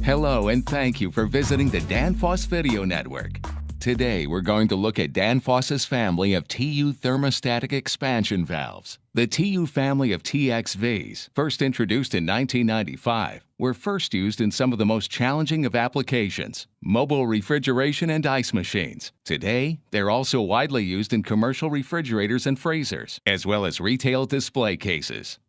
Hello and thank you for visiting the Danfoss Video Network. Today we're going to look at Danfoss's family of TU thermostatic expansion valves. The TU family of TXVs, first introduced in 1995, were first used in some of the most challenging of applications, mobile refrigeration and ice machines. Today, they're also widely used in commercial refrigerators and freezers, as well as retail display cases.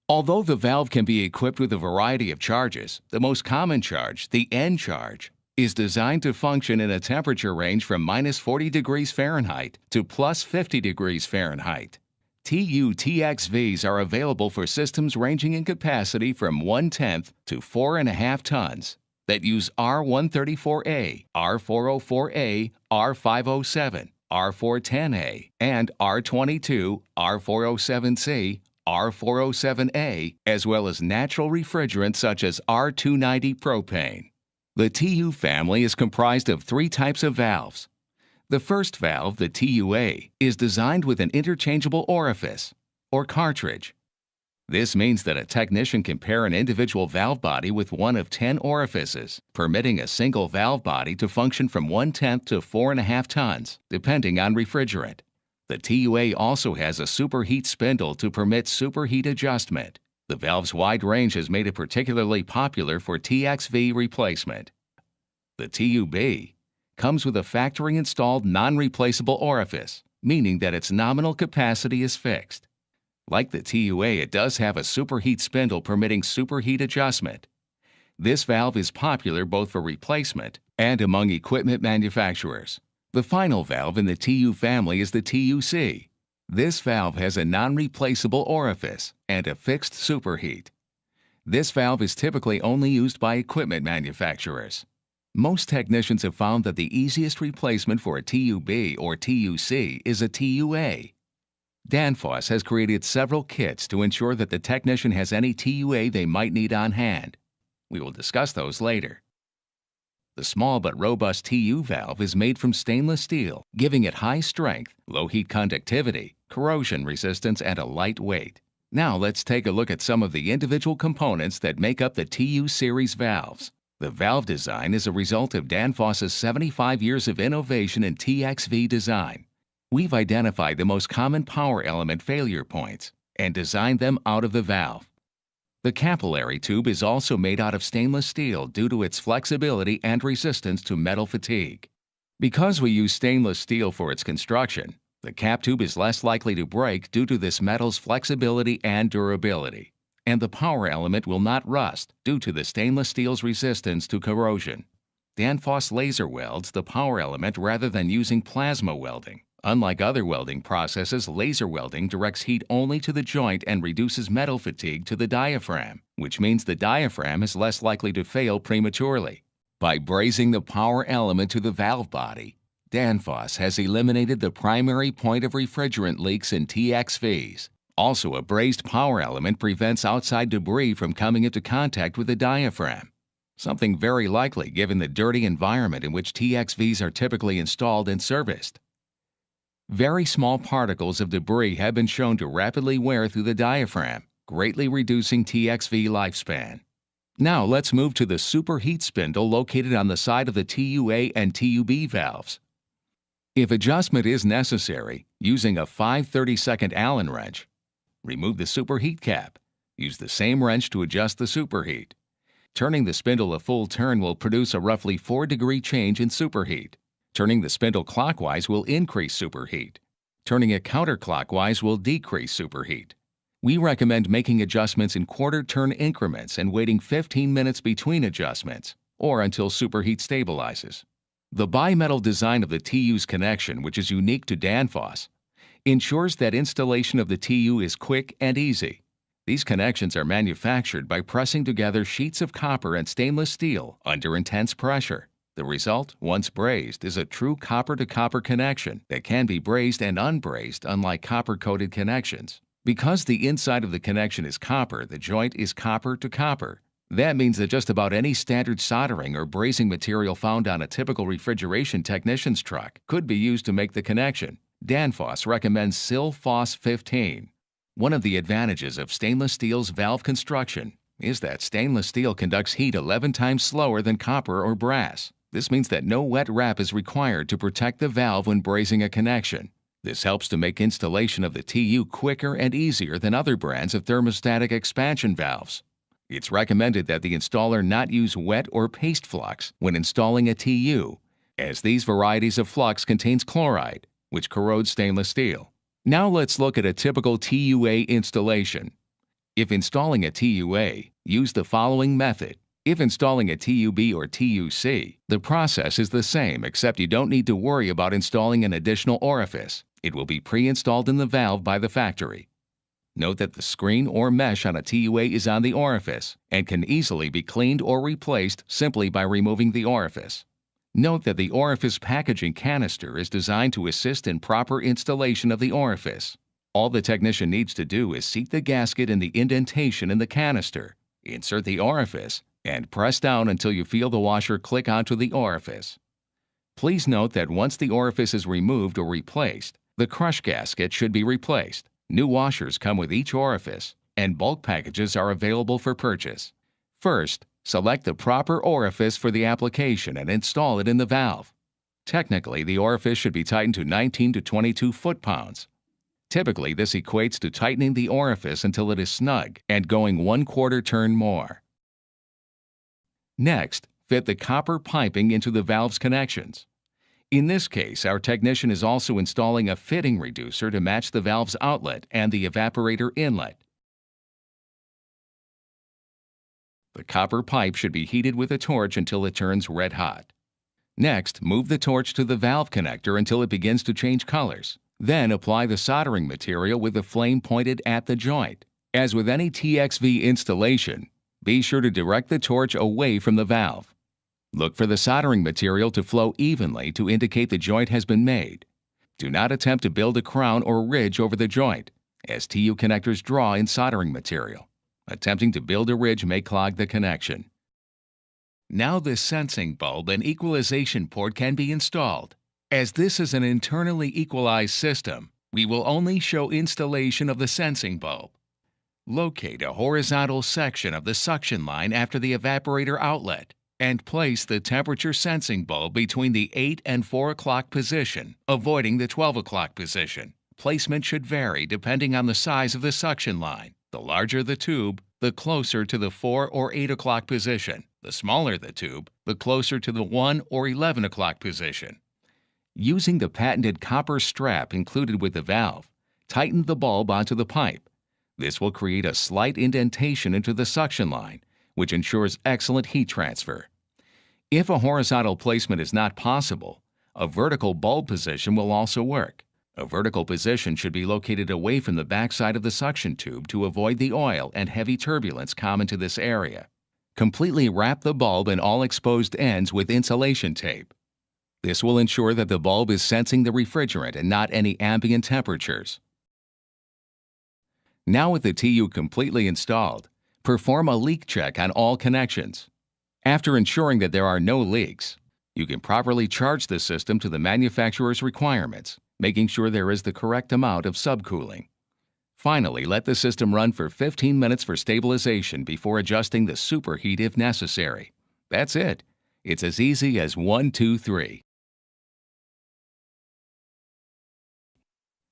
Although the valve can be equipped with a variety of charges, the most common charge, the N charge, is designed to function in a temperature range from -40 degrees Fahrenheit to +50 degrees Fahrenheit. TU TXVs are available for systems ranging in capacity from 1/10 to 4.5 tons that use R134A, R404A, R507, R410A, and R22, R407C, R407A, as well as natural refrigerants such as R290 propane. The TU family is comprised of three types of valves. The first valve, the TUA, is designed with an interchangeable orifice, or cartridge. This means that a technician can pair an individual valve body with one of 10 orifices, permitting a single valve body to function from 1/10 to 4.5 tons, depending on refrigerant. The TUA also has a superheat spindle to permit superheat adjustment. The valve's wide range has made it particularly popular for TXV replacement. The TUB comes with a factory-installed non-replaceable orifice, meaning that its nominal capacity is fixed. Like the TUA, it does have a superheat spindle permitting superheat adjustment. This valve is popular both for replacement and among equipment manufacturers. The final valve in the TU family is the TUC. This valve has a non-replaceable orifice and a fixed superheat. This valve is typically only used by equipment manufacturers. Most technicians have found that the easiest replacement for a TUB or TUC is a TUA. Danfoss has created several kits to ensure that the technician has any TUA they might need on hand. We will discuss those later. The small but robust TU valve is made from stainless steel, giving it high strength, low heat conductivity, corrosion resistance, and a light weight. Now let's take a look at some of the individual components that make up the TU series valves. The valve design is a result of Danfoss's 75 years of innovation in TXV design. We've identified the most common power element failure points and designed them out of the valve. The capillary tube is also made out of stainless steel due to its flexibility and resistance to metal fatigue. Because we use stainless steel for its construction, the cap tube is less likely to break due to this metal's flexibility and durability, and the power element will not rust due to the stainless steel's resistance to corrosion. Danfoss laser welds the power element rather than using plasma welding. Unlike other welding processes, laser welding directs heat only to the joint and reduces metal fatigue to the diaphragm, which means the diaphragm is less likely to fail prematurely. By brazing the power element to the valve body, Danfoss has eliminated the primary point of refrigerant leaks in TXVs. Also, a brazed power element prevents outside debris from coming into contact with the diaphragm, something very likely given the dirty environment in which TXVs are typically installed and serviced. Very small particles of debris have been shown to rapidly wear through the diaphragm, greatly reducing TXV lifespan. Now let's move to the superheat spindle located on the side of the TUA and TUB valves. If adjustment is necessary, using a 5/32 Allen wrench, remove the superheat cap. Use the same wrench to adjust the superheat. Turning the spindle a full turn will produce a roughly 4-degree change in superheat. Turning the spindle clockwise will increase superheat. Turning it counterclockwise will decrease superheat. We recommend making adjustments in quarter-turn increments and waiting 15 minutes between adjustments, or until superheat stabilizes. The bimetal design of the TU's connection, which is unique to Danfoss, ensures that installation of the TU is quick and easy. These connections are manufactured by pressing together sheets of copper and stainless steel under intense pressure. The result, once brazed, is a true copper-to-copper connection that can be brazed and unbrazed, unlike copper-coated connections. Because the inside of the connection is copper, the joint is copper-to-copper. That means that just about any standard soldering or brazing material found on a typical refrigeration technician's truck could be used to make the connection. Danfoss recommends SIL-FOSS 15. One of the advantages of stainless steel's valve construction is that stainless steel conducts heat 11 times slower than copper or brass. This means that no wet wrap is required to protect the valve when brazing a connection. This helps to make installation of the TU quicker and easier than other brands of thermostatic expansion valves. It's recommended that the installer not use wet or paste flux when installing a TU, as these varieties of flux contains chloride, which corrodes stainless steel. Now let's look at a typical TUA installation. If installing a TUA, use the following method. If installing a TUB or TUC, the process is the same except you don't need to worry about installing an additional orifice. It will be pre-installed in the valve by the factory. Note that the screen or mesh on a TUA is on the orifice and can easily be cleaned or replaced simply by removing the orifice. Note that the orifice packaging canister is designed to assist in proper installation of the orifice. All the technician needs to do is seat the gasket in the indentation in the canister, insert the orifice, and press down until you feel the washer click onto the orifice. Please note that once the orifice is removed or replaced, the crush gasket should be replaced. New washers come with each orifice, and bulk packages are available for purchase. First, select the proper orifice for the application and install it in the valve. Technically, the orifice should be tightened to 19 to 22 foot-pounds. Typically, this equates to tightening the orifice until it is snug and going 1/4 turn more. Next, fit the copper piping into the valve's connections. In this case, our technician is also installing a fitting reducer to match the valve's outlet and the evaporator inlet. The copper pipe should be heated with a torch until it turns red hot. Next, move the torch to the valve connector until it begins to change colors. Then apply the soldering material with the flame pointed at the joint. As with any TXV installation, be sure to direct the torch away from the valve. Look for the soldering material to flow evenly to indicate the joint has been made. Do not attempt to build a crown or ridge over the joint, as TU connectors draw in soldering material. Attempting to build a ridge may clog the connection. Now the sensing bulb and equalization port can be installed. As this is an internally equalized system, we will only show installation of the sensing bulb. Locate a horizontal section of the suction line after the evaporator outlet and place the temperature sensing bulb between the 8 and 4 o'clock position, avoiding the 12 o'clock position. Placement should vary depending on the size of the suction line. The larger the tube, the closer to the 4 or 8 o'clock position. The smaller the tube, the closer to the 1 or 11 o'clock position. Using the patented copper strap included with the valve, tighten the bulb onto the pipe. This will create a slight indentation into the suction line, which ensures excellent heat transfer. If a horizontal placement is not possible, a vertical bulb position will also work. A vertical position should be located away from the backside of the suction tube to avoid the oil and heavy turbulence common to this area. Completely wrap the bulb and all exposed ends with insulation tape. This will ensure that the bulb is sensing the refrigerant and not any ambient temperatures. Now with the TU completely installed, perform a leak check on all connections. After ensuring that there are no leaks, you can properly charge the system to the manufacturer's requirements, making sure there is the correct amount of subcooling. Finally, let the system run for 15 minutes for stabilization before adjusting the superheat if necessary. That's it. It's as easy as 1, 2, 3.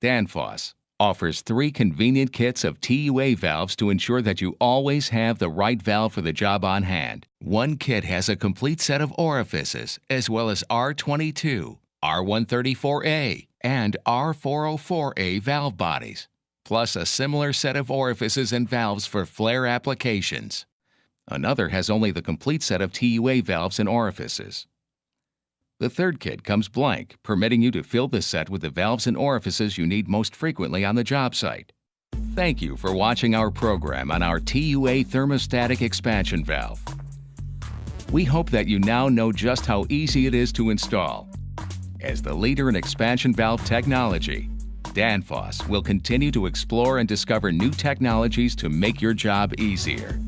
Danfoss offers 3 convenient kits of TUA valves to ensure that you always have the right valve for the job on hand. One kit has a complete set of orifices, as well as R22, R134A, and R404A valve bodies, plus a similar set of orifices and valves for flare applications. Another has only the complete set of TUA valves and orifices. The third kit comes blank, permitting you to fill the set with the valves and orifices you need most frequently on the job site. Thank you for watching our program on our TUA thermostatic expansion valve. We hope that you now know just how easy it is to install. As the leader in expansion valve technology, Danfoss will continue to explore and discover new technologies to make your job easier.